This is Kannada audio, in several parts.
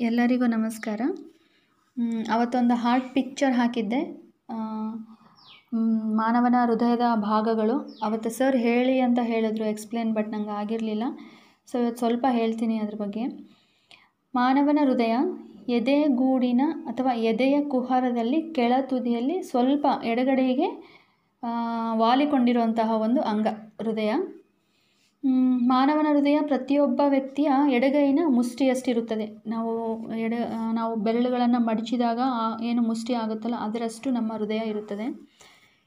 ಎಲ್ಲರಿಗೂ ನಮಸ್ಕಾರ. ಅವತ್ತೊಂದು ಹಾರ್ಟ್ ಪಿಕ್ಚರ್ ಹಾಕಿದ್ದೆ, ಮಾನವನ ಹೃದಯದ ಭಾಗಗಳು. ಅವತ್ತು ಸರ್ ಹೇಳಿ ಅಂತ ಹೇಳಿದ್ರು ಎಕ್ಸ್ಪ್ಲೇನ್, ಬಟ್ ನಂಗೆ ಆಗಿರಲಿಲ್ಲ. ಸೊ ಇವತ್ತು ಸ್ವಲ್ಪ ಹೇಳ್ತೀನಿ ಅದ್ರ ಬಗ್ಗೆ. ಮಾನವನ ಹೃದಯ ಎದೆಗೂಡಿನ ಅಥವಾ ಎದೆಯ ಕುಹರದಲ್ಲಿ ಕೆಳ ತುದಿಯಲ್ಲಿ ಸ್ವಲ್ಪ ಎಡಗಡೆಗೆ ವಾಲಿಕೊಂಡಿರುವಂತಹ ಒಂದು ಅಂಗ ಹೃದಯ. ಮಾನವನ ಹೃದಯ ಪ್ರತಿಯೊಬ್ಬ ವ್ಯಕ್ತಿಯ ಎಡಗೈನ ಮುಷ್ಟಿಯಷ್ಟಿರುತ್ತದೆ. ನಾವು ಬೆರಳುಗಳನ್ನು ಮಡಚಿದಾಗ ಏನು ಮುಷ್ಟಿ ಆಗುತ್ತಲ್ಲ ಅದರಷ್ಟು ನಮ್ಮ ಹೃದಯ ಇರುತ್ತದೆ.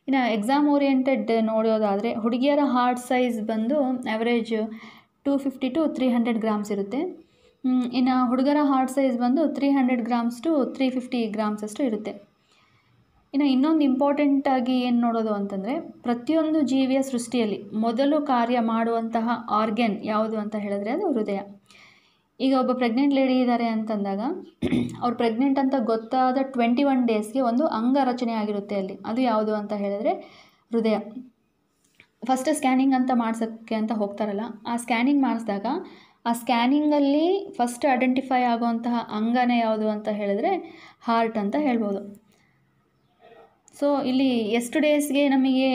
ಇನ್ನು ಎಕ್ಸಾಮ್ ಓರಿಯೆಂಟೆಡ್ ನೋಡೋದಾದರೆ ಹುಡುಗಿಯರ ಹಾರ್ಟ್ ಸೈಜ್ ಬಂದು ಆ್ಯಾವ್ರೇಜ್ 250 to 300 ಗ್ರಾಮ್ಸ್ ಇರುತ್ತೆ. ಇನ್ನು ಹುಡುಗರ ಹಾರ್ಟ್ ಸೈಜ್ ಬಂದು 300 ಗ್ರಾಮ್ಸ್ to 350 ಗ್ರಾಮ್ಸ್ ಅಷ್ಟು ಇರುತ್ತೆ. ಇನ್ನು ಇನ್ನೊಂದು ಇಂಪಾರ್ಟೆಂಟಾಗಿ ಏನು ನೋಡೋದು ಅಂತಂದರೆ, ಪ್ರತಿಯೊಂದು ಜೀವಿಯ ಸೃಷ್ಟಿಯಲ್ಲಿ ಮೊದಲು ಕಾರ್ಯ ಮಾಡುವಂತಹ ಆರ್ಗ್ಯಾನ್ ಯಾವುದು ಅಂತ ಹೇಳಿದ್ರೆ ಅದು ಹೃದಯ. ಈಗ ಒಬ್ಬ ಪ್ರೆಗ್ನೆಂಟ್ ಲೇಡಿ ಇದ್ದಾರೆ ಅಂತಂದಾಗ ಅವ್ರು ಪ್ರೆಗ್ನೆಂಟ್ ಅಂತ ಗೊತ್ತಾದ 21 ಡೇಸ್ಗೆ ಒಂದು ಅಂಗರಚನೆ ಆಗಿರುತ್ತೆ ಅಲ್ಲಿ. ಅದು ಯಾವುದು ಅಂತ ಹೇಳಿದ್ರೆ ಹೃದಯ. ಫಸ್ಟ್ ಸ್ಕ್ಯಾನಿಂಗ್ ಅಂತ ಮಾಡ್ಸೋಕ್ಕೆ ಅಂತ ಹೋಗ್ತಾರಲ್ಲ, ಆ ಸ್ಕ್ಯಾನಿಂಗ್ ಮಾಡಿಸಿದಾಗ ಆ ಸ್ಕ್ಯಾನಿಂಗಲ್ಲಿ ಫಸ್ಟ್ ಐಡೆಂಟಿಫೈ ಆಗುವಂತಹ ಅಂಗನೇ ಯಾವುದು ಅಂತ ಹೇಳಿದ್ರೆ ಹಾರ್ಟ್ ಅಂತ ಹೇಳ್ಬೋದು. ಸೊ ಇಲ್ಲಿ ಎಷ್ಟು ಡೇಸ್ಗೆ ನಮಗೆ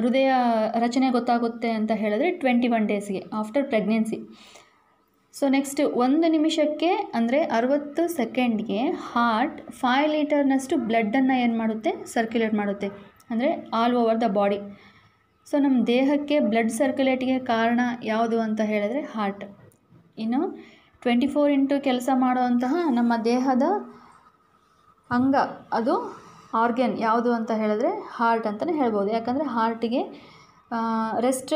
ಹೃದಯ ರಚನೆ ಗೊತ್ತಾಗುತ್ತೆ ಅಂತ ಹೇಳಿದ್ರೆ 21 ಡೇಸ್ಗೆ ಆಫ್ಟರ್ ಪ್ರೆಗ್ನೆನ್ಸಿ. ಸೊ ನೆಕ್ಸ್ಟ್ 1 ನಿಮಿಷಕ್ಕೆ ಅಂದರೆ 60 ಸೆಕೆಂಡ್ಗೆ ಹಾರ್ಟ್ 5 ಲೀಟರ್ನಷ್ಟು ಬ್ಲಡ್ಡನ್ನು ಏನು ಮಾಡುತ್ತೆ, ಸರ್ಕ್ಯುಲೇಟ್ ಮಾಡುತ್ತೆ, ಅಂದರೆ all over the body. So ನಮ್ಮ ದೇಹಕ್ಕೆ ಬ್ಲಡ್ ಸರ್ಕ್ಯುಲೇಟ್ಗೆ ಕಾರಣ ಯಾವುದು ಅಂತ ಹೇಳಿದ್ರೆ ಹಾರ್ಟ್. ಇನ್ನು 24x ಕೆಲಸ ಮಾಡುವಂತಹ ನಮ್ಮ ದೇಹದ ಅಂಗ ಅದು ಆರ್ಗ್ಯಾನ್ ಯಾವುದು ಅಂತ ಹೇಳಿದ್ರೆ ಹಾರ್ಟ್ ಅಂತಲೇ ಹೇಳ್ಬೋದು. ಯಾಕಂದರೆ ಹಾರ್ಟಿಗೆ ರೆಸ್ಟ್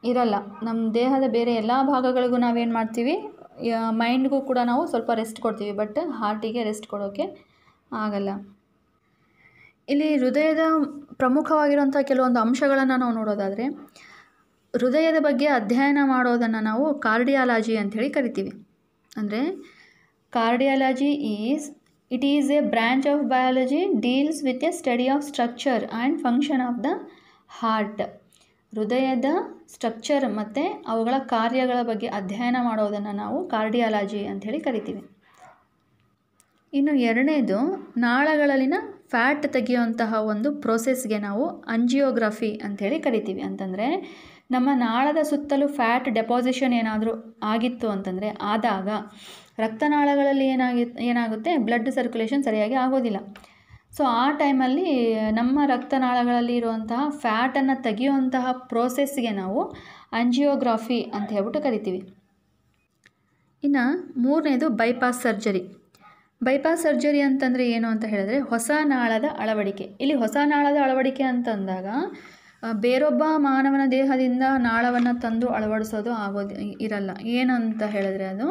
ಇರಲ್ಲ. ನಮ್ಮ ದೇಹದ ಬೇರೆ ಎಲ್ಲ ಭಾಗಗಳಿಗೂ ನಾವೇನು ಮಾಡ್ತೀವಿ, ಮೈಂಡ್ಗೂ ಕೂಡ ನಾವು ಸ್ವಲ್ಪ ರೆಸ್ಟ್ ಕೊಡ್ತೀವಿ, ಬಟ್ ಹಾರ್ಟಿಗೆ ರೆಸ್ಟ್ ಕೊಡೋಕ್ಕೆ ಆಗಲ್ಲ. ಇಲ್ಲಿ ಹೃದಯದ ಪ್ರಮುಖವಾಗಿರುವಂಥ ಕೆಲವೊಂದು ಅಂಶಗಳನ್ನು ನಾವು ನೋಡೋದಾದರೆ, ಹೃದಯದ ಬಗ್ಗೆ ಅಧ್ಯಯನ ಮಾಡೋದನ್ನು ನಾವು ಕಾರ್ಡಿಯಾಲಜಿ ಅಂಥೇಳಿ ಕರಿತೀವಿ. ಅಂದರೆ cardiology It is a branch of biology deals with a study of structure and function of the heart. ಹೃದಯದ ಸ್ಟ್ರಕ್ಚರ್ ಮತ್ತು ಅವುಗಳ ಕಾರ್ಯಗಳ ಬಗ್ಗೆ ಅಧ್ಯಯನ ಮಾಡೋದನ್ನು ನಾವು ಕಾರ್ಡಿಯಾಲಜಿ ಅಂಥೇಳಿ ಕರಿತೀವಿ. ಇನ್ನು ಎರಡನೇದು, ನಾಳಗಳಲ್ಲಿನ ಫ್ಯಾಟ್ ತೆಗೆಯುವಂತಹ ಒಂದು ಪ್ರೋಸೆಸ್ಗೆ ನಾವು ಅಂಜಿಯೋಗ್ರಫಿ ಅಂಥೇಳಿ ಕರಿತೀವಿ. ಅಂತಂದರೆ ನಮ್ಮ ನಾಳದ ಸುತ್ತಲೂ ಫ್ಯಾಟ್ ಡೆಪಾಸಿಷನ್ ಏನಾದರೂ ಆಗಿತ್ತು ಅಂತಂದರೆ, ಆದಾಗ ರಕ್ತನಾಳಗಳಲ್ಲಿ ಏನಾಗುತ್ತೆ, ಬ್ಲಡ್ ಸರ್ಕ್ಯುಲೇಷನ್ ಸರಿಯಾಗಿ ಆಗೋದಿಲ್ಲ. ಸೊ ಆ ಟೈಮಲ್ಲಿ ನಮ್ಮ ರಕ್ತನಾಳಗಳಲ್ಲಿ ಇರುವಂತಹ ಫ್ಯಾಟನ್ನು ತೆಗೆಯುವಂತಹ ಪ್ರೋಸೆಸ್ಗೆ ನಾವು ಅಂಜಿಯೋಗ್ರಫಿ ಅಂತ ಹೇಳ್ಬಿಟ್ಟು ಕರಿತೀವಿ. ಇನ್ನು ಮೂರನೇದು ಬೈಪಾಸ್ ಸರ್ಜರಿ. ಬೈಪಾಸ್ ಸರ್ಜರಿ ಅಂತಂದರೆ ಏನು ಅಂತ ಹೇಳಿದ್ರೆ ಹೊಸ ನಾಳದ ಅಳವಡಿಕೆ. ಇಲ್ಲಿ ಹೊಸ ನಾಳದ ಅಳವಡಿಕೆ ಅಂತಂದಾಗ ಬೇರೊಬ್ಬ ಮಾನವನ ದೇಹದಿಂದ ನಾಳವನ್ನು ತಂದು ಅಳವಡಿಸೋದು ಇರಲ್ಲ. ಏನಂತ ಹೇಳಿದ್ರೆ ಅದು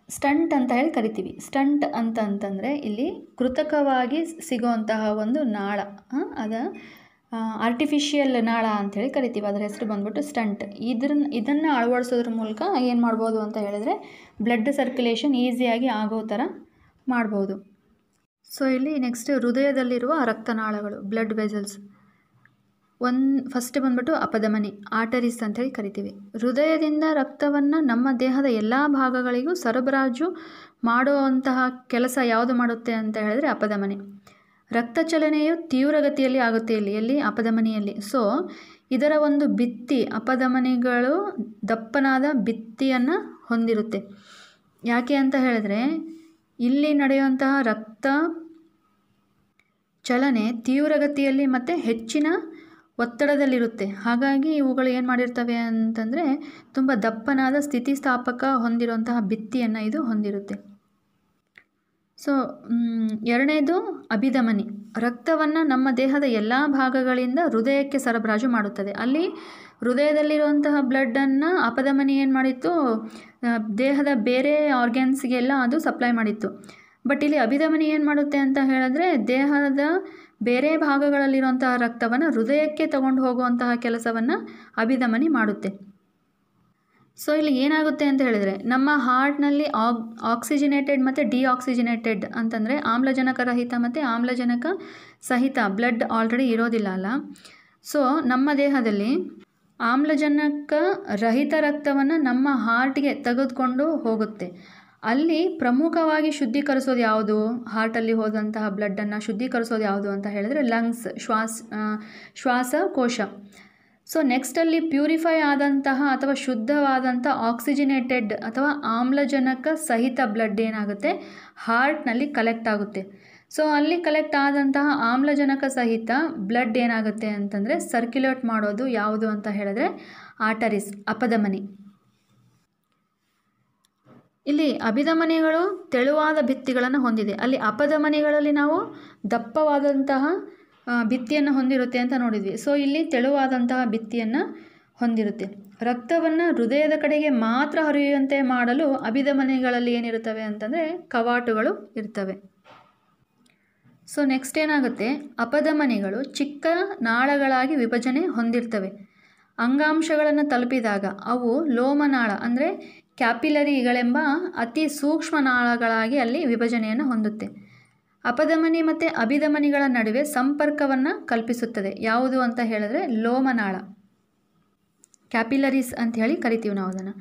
ಸ್ಟಂಟ್ ಅಂತ ಹೇಳಿ ಕರಿತೀವಿ. ಸ್ಟಂಟ್ ಅಂತಂದರೆ ಇಲ್ಲಿ ಕೃತಕವಾಗಿ ಸಿಗುವಂತಹ ಒಂದು ನಾಳ, ಅದು ಆರ್ಟಿಫಿಷಿಯಲ್ ನಾಳ ಅಂಥೇಳಿ ಕರಿತೀವಿ. ಅದರ ಹೆಸರು ಬಂದ್ಬಿಟ್ಟು ಸ್ಟಂಟ್. ಇದನ್ನು ಅಳವಡಿಸೋದ್ರ ಮೂಲಕ ಏನು ಮಾಡ್ಬೋದು ಅಂತ ಹೇಳಿದ್ರೆ ಬ್ಲಡ್ ಸರ್ಕ್ಯುಲೇಷನ್ ಈಸಿಯಾಗಿ ಆಗೋ ಥರ ಮಾಡ್ಬೋದು. ಸೊ ಇಲ್ಲಿ ನೆಕ್ಸ್ಟ್ ಹೃದಯದಲ್ಲಿರುವ ರಕ್ತನಾಳಗಳು, ಬ್ಲಡ್ ವೆಸಲ್ಸ್. ಫಸ್ಟ್ ಬಂದ್ಬಿಟ್ಟು ಅಪಧಮನಿ, ಆರ್ಟರೀಸ್ ಅಂಥೇಳಿ ಕರಿತೀವಿ. ಹೃದಯದಿಂದ ರಕ್ತವನ್ನು ನಮ್ಮ ದೇಹದ ಎಲ್ಲ ಭಾಗಗಳಿಗೂ ಸರಬರಾಜು ಮಾಡುವಂತಹ ಕೆಲಸ ಯಾವುದು ಮಾಡುತ್ತೆ ಅಂತ ಹೇಳಿದ್ರೆ ಅಪಧಮನಿ. ರಕ್ತ ಚಲನೆಯು ತೀವ್ರಗತಿಯಲ್ಲಿ ಆಗುತ್ತೆ ಎಲ್ಲಿ ಅಪಧಮನಿಯಲ್ಲಿ. ಸೊ ಇದರ ಒಂದು ಭಿತ್ತಿ, ಅಪಧಮನಿಗಳು ದಪ್ಪನಾದ ಭಿತ್ತಿಯನ್ನು ಹೊಂದಿರುತ್ತೆ. ಯಾಕೆ ಅಂತ ಹೇಳಿದ್ರೆ ಇಲ್ಲಿ ನಡೆಯುವಂತಹ ರಕ್ತ ಚಲನೆ ತೀವ್ರಗತಿಯಲ್ಲಿ ಮತ್ತು ಹೆಚ್ಚಿನ ಒತ್ತಡದಲ್ಲಿರುತ್ತೆ. ಹಾಗಾಗಿ ಇವುಗಳು ಏನು ಮಾಡಿರ್ತವೆ ಅಂತಂದರೆ ತುಂಬ ದಪ್ಪನಾದ ಸ್ಥಿತಿಸ್ಥಾಪಕ ಹೊಂದಿರುವಂತಹ ಭಿತ್ತಿಯನ್ನು ಇದು ಹೊಂದಿರುತ್ತೆ. ಸೊ ಎರಡನೇದು ಅಭಿಧಮನಿ. ರಕ್ತವನ್ನು ನಮ್ಮ ದೇಹದ ಎಲ್ಲ ಭಾಗಗಳಿಂದ ಹೃದಯಕ್ಕೆ ಸರಬರಾಜು ಮಾಡುತ್ತದೆ. ಅಲ್ಲಿ ಹೃದಯದಲ್ಲಿರುವಂತಹ ಬ್ಲಡ್ಡನ್ನು ಅಪಧಮನಿ ಏನು ಮಾಡಿತ್ತು, ದೇಹದ ಬೇರೆ ಆರ್ಗ್ಯಾನ್ಸ್ಗೆಲ್ಲ ಅದು ಸಪ್ಲೈ ಮಾಡಿತ್ತು. ಬಟ್ ಇಲ್ಲಿ ಅಭಿಧಮನಿ ಏನು ಮಾಡುತ್ತೆ ಅಂತ ಹೇಳಿದ್ರೆ ದೇಹದ ಬೇರೆ ಭಾಗಗಳಲ್ಲಿರುವಂತಹ ರಕ್ತವನ್ನು ಹೃದಯಕ್ಕೆ ತಗೊಂಡು ಹೋಗುವಂತಹ ಕೆಲಸವನ್ನು ಅಭಿಧಮನಿ ಮಾಡುತ್ತೆ. ಸೊ ಇಲ್ಲಿ ಏನಾಗುತ್ತೆ ಅಂತ ಹೇಳಿದರೆ ನಮ್ಮ ಹಾರ್ಟ್ನಲ್ಲಿ ಆಕ್ಸಿಜಿನೇಟೆಡ್ ಮತ್ತು ಡಿಆಕ್ಸಿಜಿನೇಟೆಡ್ ಅಂತಂದರೆ ಆಮ್ಲಜನಕ ರಹಿತ ಮತ್ತು ಆಮ್ಲಜನಕ ಸಹಿತ ಬ್ಲಡ್ ಆಲ್ರೆಡಿ ಇರೋದಿಲ್ಲ ಅಲ್ಲ. ಸೊ ನಮ್ಮ ದೇಹದಲ್ಲಿ ಆಮ್ಲಜನಕ ರಹಿತ ರಕ್ತವನ್ನು ನಮ್ಮ ಹಾರ್ಟ್ಗೆ ತೆಗೆದುಕೊಂಡು ಹೋಗುತ್ತೆ. ಅಲ್ಲಿ ಪ್ರಮುಖವಾಗಿ ಶುದ್ಧೀಕರಿಸೋದು ಯಾವುದು? ಹಾರ್ಟಲ್ಲಿ ಹೋದಂತಹ ಬ್ಲಡ್ಡನ್ನು ಶುದ್ಧೀಕರಿಸೋದು ಯಾವುದು ಅಂತ ಹೇಳಿದ್ರೆ ಲಂಗ್ಸ್, ಶ್ವಾಸಕೋಶ. ಸೊ ನೆಕ್ಸ್ಟಲ್ಲಿ ಪ್ಯೂರಿಫೈ ಆದಂತಹ ಅಥವಾ ಶುದ್ಧವಾದಂಥ ಆಕ್ಸಿಜಿನೇಟೆಡ್ ಅಥವಾ ಆಮ್ಲಜನಕ ಸಹಿತ ಬ್ಲಡ್ ಏನಾಗುತ್ತೆ, ಹಾರ್ಟ್ನಲ್ಲಿ ಕಲೆಕ್ಟ್ ಆಗುತ್ತೆ. ಸೊ ಅಲ್ಲಿ ಕಲೆಕ್ಟ್ ಆದಂತಹ ಆಮ್ಲಜನಕ ಸಹಿತ ಬ್ಲಡ್ ಏನಾಗುತ್ತೆ ಅಂತಂದರೆ ಸರ್ಕ್ಯುಲೇಟ್ ಮಾಡೋದು ಯಾವುದು ಅಂತ ಹೇಳಿದ್ರೆ ಆರ್ಟರೀಸ್, ಅಪಧಮನಿ. ಇಲ್ಲಿ ಅಭಿಧಮನಿಗಳು ತೆಳುವಾದ ಭಿತ್ತಿಗಳನ್ನು ಹೊಂದಿದೆ. ಅಲ್ಲಿ ಅಪಧಮನಿಗಳಲ್ಲಿ ನಾವು ದಪ್ಪವಾದಂತಹ ಭಿತ್ತಿಯನ್ನು ಹೊಂದಿರುತ್ತೆ ಅಂತ ನೋಡಿದ್ವಿ. ಸೊ ಇಲ್ಲಿ ತೆಳುವಾದಂತಹ ಭಿತ್ತಿಯನ್ನು ಹೊಂದಿರುತ್ತೆ. ರಕ್ತವನ್ನು ಹೃದಯದ ಕಡೆಗೆ ಮಾತ್ರ ಹರಿಯುವಂತೆ ಮಾಡಲು ಅಭಿಧಮನಿಗಳಲ್ಲಿ ಏನಿರುತ್ತವೆ ಅಂತಂದರೆ ಕವಾಟುಗಳು ಇರ್ತವೆ. ಸೊ ನೆಕ್ಸ್ಟ್ ಏನಾಗುತ್ತೆ, ಅಪಧಮನಿಗಳು ಚಿಕ್ಕ ನಾಳಗಳಾಗಿ ವಿಭಜನೆ ಹೊಂದಿರ್ತವೆ. ಅಂಗಾಂಶಗಳನ್ನು ತಲುಪಿದಾಗ ಅವು ಲೋಮನಾಳ ಅಂದರೆ ಕ್ಯಾಪಿಲರಿಗಳೆಂಬ ಅತಿ ಸೂಕ್ಷ್ಮ ನಾಳಗಳಾಗಿ ಅಲ್ಲಿ ವಿಭಜನೆಯನ್ನು ಹೊಂದುತ್ತೆ. ಅಪಧಮನಿ ಮತ್ತು ಅಭಿಧಮನಿಗಳ ನಡುವೆ ಸಂಪರ್ಕವನ್ನು ಕಲ್ಪಿಸುತ್ತದೆ. ಯಾವುದು ಅಂತ ಹೇಳಿದ್ರೆ ಲೋಮನಾಳ, ಕ್ಯಾಪಿಲರೀಸ್ ಅಂತ ಹೇಳಿ ಕರಿತೀವಿ ನಾವು ಅದನ್ನು.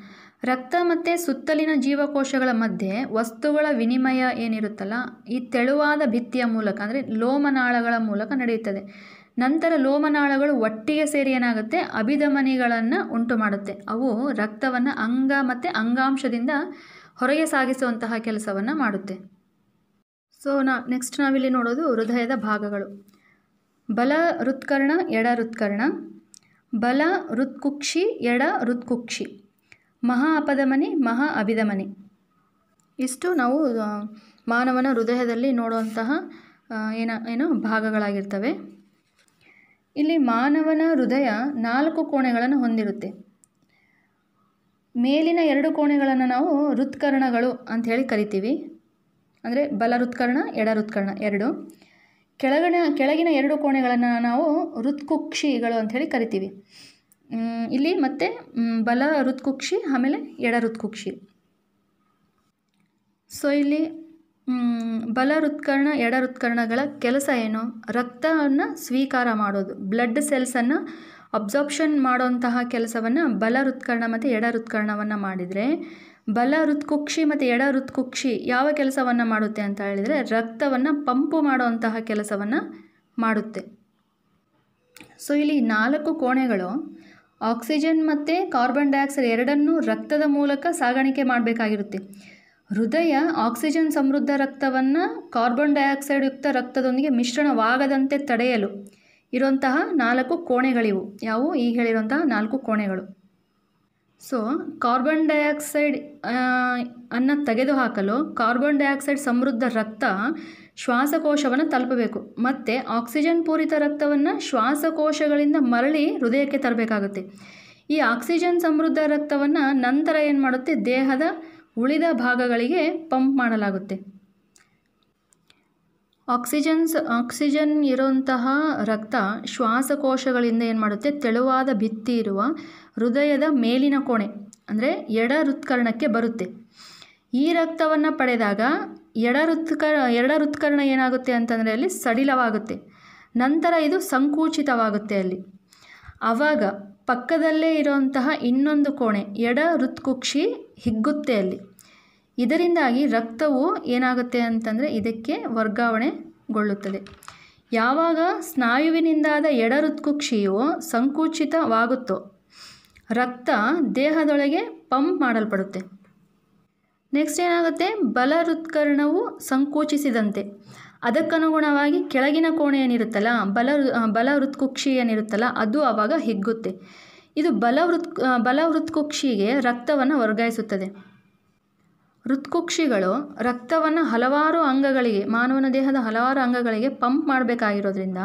ರಕ್ತ ಮತ್ತು ಸುತ್ತಲಿನ ಜೀವಕೋಶಗಳ ಮಧ್ಯೆ ವಸ್ತುಗಳ ವಿನಿಮಯ ಏನಿರುತ್ತಲ್ಲ, ಈ ತೆಳುವಾದ ಭಿತ್ತಿಯ ಮೂಲಕ ಅಂದರೆ ಲೋಮನಾಳಗಳ ಮೂಲಕ ನಡೆಯುತ್ತದೆ. ನಂತರ ಲೋಮನಾಳಗಳು ಒಟ್ಟಿಗೆ ಸೇರಿ ಏನಾಗುತ್ತೆ, ಅಭಿಧಮನಿಗಳನ್ನು ಉಂಟು ಮಾಡುತ್ತೆ. ಅವು ರಕ್ತವನ್ನು ಅಂಗ ಮತ್ತು ಅಂಗಾಂಶದಿಂದ ಹೊರಗೆ ಸಾಗಿಸುವಂತಹ ಕೆಲಸವನ್ನು ಮಾಡುತ್ತೆ. ಸೊ ನೆಕ್ಸ್ಟ್ ನಾವಿಲ್ಲಿ ನೋಡೋದು ಹೃದಯದ ಭಾಗಗಳು. ಬಲ ಹೃತ್ಕರ್ಣ, ಎಡ ಹೃತ್ಕರ್ಣ, ಬಲ ಹೃತ್ಕುಕ್ಷಿ, ಎಡ ಹೃತ್ಕುಕ್ಷಿ, ಮಹಾ ಅಪಧಮನಿ, ಮಹಾ ಅಭಿಧಮನಿ. ಇಷ್ಟು ನಾವು ಮಾನವನ ಹೃದಯದಲ್ಲಿ ನೋಡುವಂತಹ ಏನು ಭಾಗಗಳಾಗಿರ್ತವೆ. ಇಲ್ಲಿ ಮಾನವನ ಹೃದಯ 4 ಕೋಣೆಗಳನ್ನು ಹೊಂದಿರುತ್ತೆ. ಮೇಲಿನ 2 ಕೋಣೆಗಳನ್ನು ನಾವು ಹೃತ್ಕರ್ಣಗಳು ಅಂಥೇಳಿ ಕರಿತೀವಿ. ಅಂದರೆ ಬಲ ಹೃತ್ಕರ್ಣ, ಎಡ ಹೃತ್ಕರ್ಣ 2. ಕೆಳಗಿನ 2 ಕೋಣೆಗಳನ್ನು ನಾವು ಹೃತ್ಕುಕ್ಷಿಗಳು ಅಂಥೇಳಿ ಕರಿತೀವಿ. ಇಲ್ಲಿ ಮತ್ತೆ ಬಲ ಹೃತ್ಕುಕ್ಷಿ ಆಮೇಲೆ ಎಡ ಹೃತ್ಕುಕ್ಷಿ. ಸೊ ಇಲ್ಲಿ ಬಲ ಹೃತ್ಕರ್ಣ, ಎಡ ಹೃತ್ಕರ್ಣಗಳ ಕೆಲಸ ಏನು? ರಕ್ತವನ್ನು ಸ್ವೀಕಾರ ಮಾಡೋದು, ಬ್ಲಡ್ ಸೆಲ್ಸನ್ನು ಅಬ್ಸಾರ್ಪ್ಷನ್ ಮಾಡುವಂತಹ ಕೆಲಸವನ್ನು ಬಲ ಹೃತ್ಕರ್ಣ ಮತ್ತು ಎಡ ಹೃತ್ಕರ್ಣವನ್ನು ಮಾಡಿದರೆ, ಬಲ ಹೃತ್ಕುಕ್ಷಿ ಮತ್ತು ಎಡ ಹೃತ್ಕುಕ್ಷಿ ಯಾವ ಕೆಲಸವನ್ನು ಮಾಡುತ್ತೆ ಅಂತ ಹೇಳಿದರೆ ರಕ್ತವನ್ನು ಪಂಪು ಮಾಡುವಂತಹ ಕೆಲಸವನ್ನು ಮಾಡುತ್ತೆ. ಸೊ ಇಲ್ಲಿ 4 ಕೋಣೆಗಳು ಆಕ್ಸಿಜನ್ ಮತ್ತು ಕಾರ್ಬನ್ ಡೈಆಕ್ಸೈಡ್ ಎರಡನ್ನೂ ರಕ್ತದ ಮೂಲಕ ಸಾಗಾಣಿಕೆ ಮಾಡಬೇಕಾಗಿರುತ್ತೆ. ಹೃದಯ ಆಕ್ಸಿಜನ್ ಸಮೃದ್ಧ ರಕ್ತವನ್ನು ಕಾರ್ಬನ್ ಡೈಆಕ್ಸೈಡ್ ಯುಕ್ತ ರಕ್ತದೊಂದಿಗೆ ಮಿಶ್ರಣವಾಗದಂತೆ ತಡೆಯಲು ಇರುವಂತಹ 4 ಕೋಣೆಗಳಿವು. ಯಾವುವು? ಈಗ ಹೇಳಿರುವಂತಹ 4 ಕೋಣೆಗಳು. ಸೊ ಕಾರ್ಬನ್ ಡೈಆಕ್ಸೈಡ್ ಅನ್ನು ತೆಗೆದುಹಾಕಲು ಕಾರ್ಬನ್ ಡೈಆಕ್ಸೈಡ್ ಸಮೃದ್ಧ ರಕ್ತ ಶ್ವಾಸಕೋಶವನ್ನು ತಲುಪಬೇಕು ಮತ್ತು ಆಕ್ಸಿಜನ್ ಪೂರಿತ ರಕ್ತವನ್ನು ಶ್ವಾಸಕೋಶಗಳಿಂದ ಮರಳಿ ಹೃದಯಕ್ಕೆ ತರಬೇಕಾಗುತ್ತೆ. ಈ ಆಕ್ಸಿಜನ್ ಸಮೃದ್ಧ ರಕ್ತವನ್ನು ನಂತರ ಏನು ಮಾಡುತ್ತೆ, ದೇಹದ ಉಳಿದ ಭಾಗಗಳಿಗೆ ಪಂಪ್ ಮಾಡಲಾಗುತ್ತೆ. ಆಕ್ಸಿಜನ್ ಇರುವಂತಹ ರಕ್ತ ಶ್ವಾಸಕೋಶಗಳಿಂದ ಏನು ಮಾಡುತ್ತೆ, ತೆಳುವಾದ ಭಿತ್ತಿ ಇರುವ ಹೃದಯದ ಮೇಲಿನ ಕೋಣೆ ಅಂದರೆ ಎಡ ಹೃತ್ಕರ್ಣಕ್ಕೆ ಬರುತ್ತೆ. ಈ ರಕ್ತವನ್ನು ಪಡೆದಾಗ ಎಡ ಹೃತ್ಕರ್ಣ ಏನಾಗುತ್ತೆ ಅಂತಂದರೆ ಅಲ್ಲಿ ಸಡಿಲವಾಗುತ್ತೆ. ನಂತರ ಇದು ಸಂಕುಚಿತವಾಗುತ್ತೆ. ಅಲ್ಲಿ ಆವಾಗ ಪಕ್ಕದಲ್ಲೇ ಇರುವಂತಹ ಇನ್ನೊಂದು ಕೋಣೆ ಎಡ ಹೃತ್ಕುಕ್ಷಿ ಹಿಗ್ಗುತ್ತೆ ಅಲ್ಲಿ. ಇದರಿಂದಾಗಿ ರಕ್ತವು ಏನಾಗುತ್ತೆ ಅಂತಂದರೆ ಇದಕ್ಕೆ ವರ್ಗಾವಣೆಗೊಳ್ಳುತ್ತದೆ. ಯಾವಾಗ ಸ್ನಾಯುವಿನಿಂದಾದ ಎಡ ಹೃತ್ಕುಕ್ಷಿಯು ಸಂಕುಚಿತವಾಗುತ್ತೋ ರಕ್ತ ದೇಹದೊಳಗೆ ಪಂಪ್ ಮಾಡಲ್ಪಡುತ್ತೆ. ನೆಕ್ಸ್ಟ್ ಏನಾಗುತ್ತೆ, ಬಲ ಹೃತ್ಕರ್ಣವು ಸಂಕೋಚಿಸಿದಂತೆ ಅದಕ್ಕನುಗುಣವಾಗಿ ಕೆಳಗಿನ ಕೋಣೆ ಏನಿರುತ್ತಲ್ಲ, ಬಲ ಹೃತ್ಕುಕ್ಷಿ ಏನಿರುತ್ತಲ್ಲ ಅದು ಆವಾಗ ಹಿಗ್ಗುತ್ತೆ. ಇದು ಬಲ ಹೃತ್ಕುಕ್ಷಿಗೆ ರಕ್ತವನ್ನು ವರ್ಗಾಯಿಸುತ್ತದೆ. ಹೃತ್ಕುಕ್ಷಿಗಳು ರಕ್ತವನ್ನು ಹಲವಾರು ಅಂಗಗಳಿಗೆ, ಮಾನವನ ದೇಹದ ಹಲವಾರು ಅಂಗಗಳಿಗೆ ಪಂಪ್ ಮಾಡಬೇಕಾಗಿರೋದ್ರಿಂದ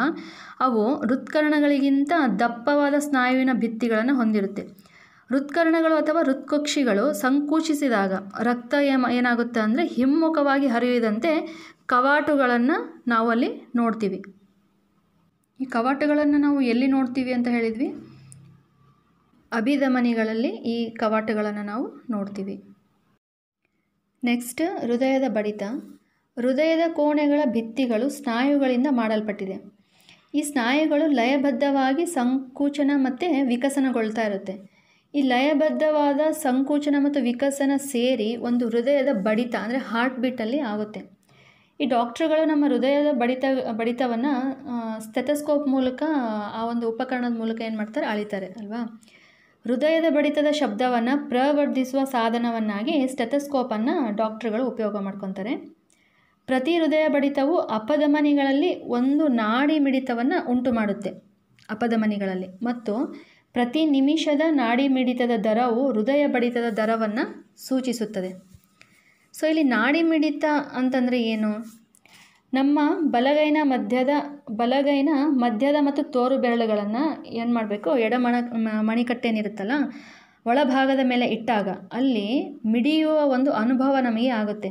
ಅವು ಹೃತ್ಕರ್ಣಗಳಿಗಿಂತ ದಪ್ಪವಾದ ಸ್ನಾಯುವಿನ ಭಿತ್ತಿಗಳನ್ನು ಹೊಂದಿರುತ್ತೆ. ಹೃತ್ಕರ್ಣಗಳು ಅಥವಾ ಹೃತ್ಕುಕ್ಷಿಗಳು ಸಂಕುಚಿಸಿದಾಗ ರಕ್ತ ಏನಾಗುತ್ತೆ ಅಂದರೆ ಹಿಮ್ಮುಖವಾಗಿ ಹರಿಯುವಂತೆ ಕವಾಟುಗಳನ್ನು ನಾವು ಅಲ್ಲಿ ನೋಡ್ತೀವಿ. ಈ ಕವಾಟುಗಳನ್ನು ನಾವು ಎಲ್ಲಿ ನೋಡ್ತೀವಿ ಅಂತ ಹೇಳಿದ್ವಿ, ಅಭಿಧಮನಿಗಳಲ್ಲಿ ಈ ಕವಾಟುಗಳನ್ನು ನಾವು ನೋಡ್ತೀವಿ. ನೆಕ್ಸ್ಟ್ ಹೃದಯದ ಬಡಿತ. ಹೃದಯದ ಕೋಣೆಗಳ ಭಿತ್ತಿಗಳು ಸ್ನಾಯುಗಳಿಂದ ಮಾಡಲ್ಪಟ್ಟಿದೆ. ಈ ಸ್ನಾಯುಗಳು ಲಯಬದ್ಧವಾಗಿ ಸಂಕುಚನ ಮತ್ತು ವಿಕಸನಗೊಳ್ತಾ ಇರುತ್ತೆ. ಈ ಲಯಬದ್ಧವಾದ ಸಂಕುಚನ ಮತ್ತು ವಿಕಸನ ಸೇರಿ ಒಂದು ಹೃದಯದ ಬಡಿತ ಅಂದರೆ ಹಾರ್ಟ್ ಬೀಟಲ್ಲಿ ಆಗುತ್ತೆ. ಈ ಡಾಕ್ಟ್ರುಗಳು ನಮ್ಮ ಹೃದಯದ ಬಡಿತವನ್ನು ಸ್ಟೆಥೋಸ್ಕೋಪ್ ಮೂಲಕ, ಆ ಒಂದು ಉಪಕರಣದ ಮೂಲಕ ಏನು ಮಾಡ್ತಾರೆ, ಅಳಿತಾರೆ ಅಲ್ವಾ. ಹೃದಯದ ಬಡಿತದ ಶಬ್ದವನ್ನು ಪ್ರವರ್ಧಿಸುವ ಸಾಧನವನ್ನಾಗಿ ಸ್ಟೆಥೋಸ್ಕೋಪನ್ನು ಡಾಕ್ಟ್ರುಗಳು ಉಪಯೋಗ ಮಾಡ್ಕೊತಾರೆ. ಪ್ರತಿ ಹೃದಯ ಬಡಿತವು ಅಪಧಮನಿಗಳಲ್ಲಿ ಒಂದು ನಾಡಿ ಮಿಡಿತವನ್ನು ಉಂಟು ಮಾಡುತ್ತೆ ಅಪಧಮನಿಗಳಲ್ಲಿ, ಮತ್ತು ಪ್ರತಿ ನಿಮಿಷದ ನಾಡಿ ಮಿಡಿತದ ದರವು ಹೃದಯ ಬಡಿತದ ದರವನ್ನು ಸೂಚಿಸುತ್ತದೆ. ಸೊ ಇಲ್ಲಿ ನಾಡಿ ಮಿಡಿತ ಅಂತಂದರೆ ಏನು? ನಮ್ಮ ಬಲಗೈನ ಮಧ್ಯದ ಮತ್ತು ತೋರು ಬೆರಳುಗಳನ್ನು ಏನು ಮಾಡಬೇಕು, ಮಣಿಕಟ್ಟೇನಿರುತ್ತಲ್ಲ ಒಳಭಾಗದ ಮೇಲೆ ಇಟ್ಟಾಗ ಅಲ್ಲಿ ಮಿಡಿಯುವ ಒಂದು ಅನುಭವ ನಮಗೆ ಆಗುತ್ತೆ.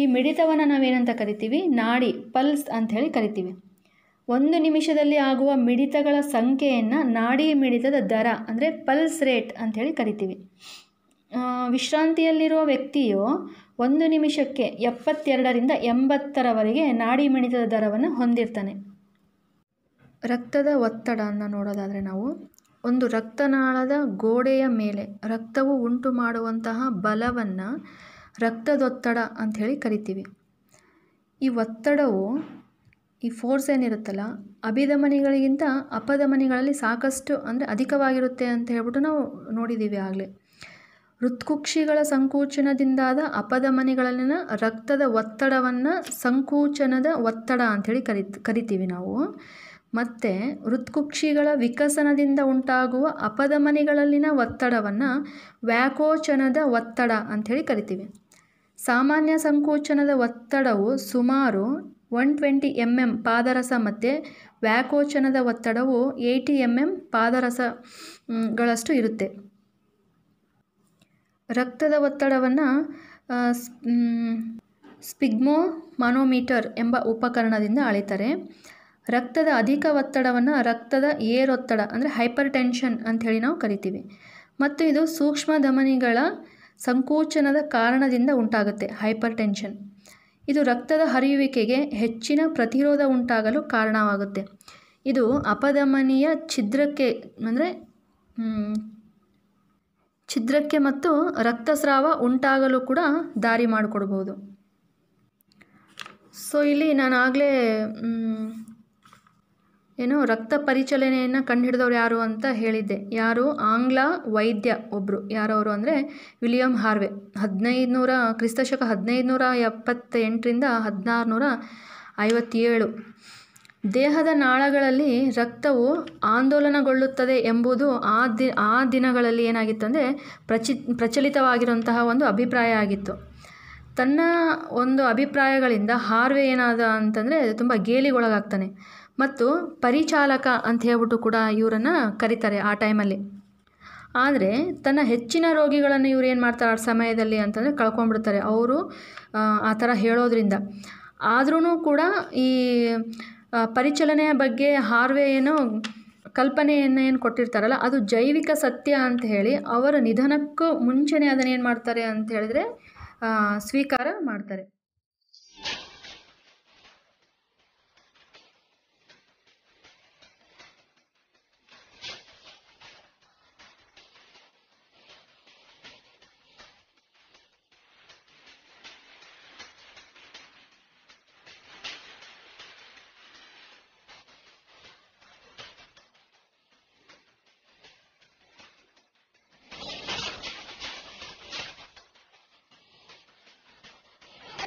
ಈ ಮಿಡಿತವನ್ನು ನಾವೇನಂತ ಕರಿತೀವಿ? ನಾಡಿ, ಪಲ್ಸ್ ಅಂಥೇಳಿ ಕರಿತೀವಿ. 1 ನಿಮಿಷದಲ್ಲಿ ಆಗುವ ಮಿಡಿತಗಳ ಸಂಖ್ಯೆಯನ್ನು ನಾಡಿ ಮಿಡಿತದ ದರ ಅಂದರೆ ಪಲ್ಸ್ ರೇಟ್ ಅಂಥೇಳಿ ಕರಿತೀವಿ. ವಿಶ್ರಾಂತಿಯಲ್ಲಿರುವ ವ್ಯಕ್ತಿಯು 1 ನಿಮಿಷಕ್ಕೆ 72ರಿಂದ 80ರವರೆಗೆ ನಾಡಿ ಮಿಡಿತದ ದರವನ್ನು ಹೊಂದಿರ್ತಾನೆ. ರಕ್ತದ ಒತ್ತಡವನ್ನು ನೋಡೋದಾದರೆ ನಾವು ಒಂದು ರಕ್ತನಾಳದ ಗೋಡೆಯ ಮೇಲೆ ರಕ್ತವು ಉಂಟು ಮಾಡುವಂತಹ ಬಲವನ್ನು ರಕ್ತದೊತ್ತಡ ಅಂಥೇಳಿ ಕರಿತೀವಿ. ಈ ಒತ್ತಡವು, ಈ ಫೋರ್ಸ್ ಏನಿರುತ್ತಲ್ಲ, ಅಭಿಧಮನಿಗಳಿಗಿಂತ ಅಪಧಮನಿಗಳಲ್ಲಿ ಸಾಕಷ್ಟು ಅಂದರೆ ಅಧಿಕವಾಗಿರುತ್ತೆ ಅಂತ ಹೇಳ್ಬಿಟ್ಟು ನಾವು ನೋಡಿದ್ದೀವಿ ಆಗಲೇ. ಹೃತ್ಕುಕ್ಷಿಗಳ ಸಂಕುಚನದಿಂದಾದ ಅಪಧಮನಿಗಳಲ್ಲಿನ ರಕ್ತದ ಒತ್ತಡವನ್ನು ಸಂಕುಚನದ ಒತ್ತಡ ಅಂಥೇಳಿ ಕರಿತೀವಿ ನಾವು. ಮತ್ತು ಹೃತ್ಕುಕ್ಷಿಗಳ ವಿಕಸನದಿಂದ ಉಂಟಾಗುವ ಅಪಧಮನಿಗಳಲ್ಲಿನ ಒತ್ತಡವನ್ನು ವ್ಯಾಕೋಚನದ ಒತ್ತಡ ಅಂಥೇಳಿ ಕರಿತೀವಿ. ಸಾಮಾನ್ಯ ಸಂಕೋಚನದ ಒತ್ತಡವು ಸುಮಾರು 120 mm ಪಾದರಸ ಮತ್ತು ವ್ಯಾಕೋಚನದ ಒತ್ತಡವು 80 mm ಪಾದರಸಗಳಷ್ಟು ಇರುತ್ತೆ. ರಕ್ತದ ಒತ್ತಡವನ್ನು ಸ್ಪಿಗ್ಮೋಮಾನೋಮೀಟರ್ ಎಂಬ ಉಪಕರಣದಿಂದ ಅಳಿತಾರೆ. ರಕ್ತದ ಅಧಿಕ ಒತ್ತಡವನ್ನು ರಕ್ತದ ಏರೊತ್ತಡ ಅಂದರೆ ಹೈಪರ್ ಟೆನ್ಷನ್ ಅಂಥೇಳಿ ನಾವು ಕರಿತೀವಿ. ಮತ್ತು ಇದು ಸೂಕ್ಷ್ಮ ಧಮನಿಗಳ ಸಂಕೋಚನದ ಕಾರಣದಿಂದ ಉಂಟಾಗುತ್ತೆ, ಹೈಪರ್ ಟೆನ್ಷನ್. ಇದು ರಕ್ತದ ಹರಿಯುವಿಕೆಗೆ ಹೆಚ್ಚಿನ ಪ್ರತಿರೋಧ ಉಂಟಾಗಲು ಕಾರಣವಾಗುತ್ತೆ. ಇದು ಅಪಧಮನಿಯ ಛಿದ್ರಕ್ಕೆ ಮತ್ತು ರಕ್ತಸ್ರಾವ ಉಂಟಾಗಲು ಕೂಡ ದಾರಿ ಮಾಡಿಕೊಡ್ಬೋದು. ಸೊ ಇಲ್ಲಿ ನಾನು ಆಗಲೇ ರಕ್ತ ಪರಿಚಲನೆಯನ್ನು ಕಂಡುಹಿಡಿದವ್ರು ಯಾರು ಅಂತ ಹೇಳಿದ್ದೆ. ಯಾರು? ಆಂಗ್ಲ ವೈದ್ಯ ಒಬ್ಬರು. ಯಾರವರು ಅಂದರೆ ವಿಲಿಯಂ ಹಾರ್ವೆ. ಕ್ರಿಸ್ತಶಕ 1578ರಿಂದ 1657. ದೇಹದ ನಾಳಗಳಲ್ಲಿ ರಕ್ತವು ಆಂದೋಲನಗೊಳ್ಳುತ್ತದೆ ಎಂಬುದು ಆ ದಿನಗಳಲ್ಲಿ ಏನಾಗಿತ್ತು ಅಂದರೆ ಪ್ರಚಲಿತವಾಗಿರುವಂತಹ ಒಂದು ಅಭಿಪ್ರಾಯ ಆಗಿತ್ತು. ತನ್ನ ಒಂದು ಅಭಿಪ್ರಾಯಗಳಿಂದ ಹಾರ್ವೆ ಏನಾದ ಅಂತಂದರೆ ತುಂಬ ಗೇಲಿಗೊಳಗಾಗ್ತಾನೆ. ಮತ್ತು ಪರಿಚಾಲಕ ಅಂತ ಹೇಳ್ಬಿಟ್ಟು ಕೂಡ ಇವರನ್ನು ಕರೀತಾರೆ ಆ ಟೈಮಲ್ಲಿ. ಆದರೆ ತನ್ನ ಹೆಚ್ಚಿನ ರೋಗಿಗಳನ್ನು ಇವ್ರು ಏನು ಮಾಡ್ತಾರೆ ಆ ಸಮಯದಲ್ಲಿ ಅಂತಂದರೆ ಕಳ್ಕೊಂಡ್ಬಿಡ್ತಾರೆ ಅವರು ಆ ಥರ ಹೇಳೋದ್ರಿಂದ. ಆದ್ರೂ ಕೂಡ ಈ ಪರಿಚಲನೆಯ ಬಗ್ಗೆ ಹಾರ್ವೆ ಕಲ್ಪನೆಯನ್ನು ಏನು ಕೊಟ್ಟಿರ್ತಾರಲ್ಲ, ಅದು ಜೈವಿಕ ಸತ್ಯ ಅಂತ ಹೇಳಿ ಅವರ ನಿಧನಕ್ಕೂ ಮುಂಚೆನೇ ಅದನ್ನೇನು ಮಾಡ್ತಾರೆ ಅಂತ ಹೇಳಿದ್ರೆ ಸ್ವೀಕಾರ ಮಾಡ್ತಾರೆ.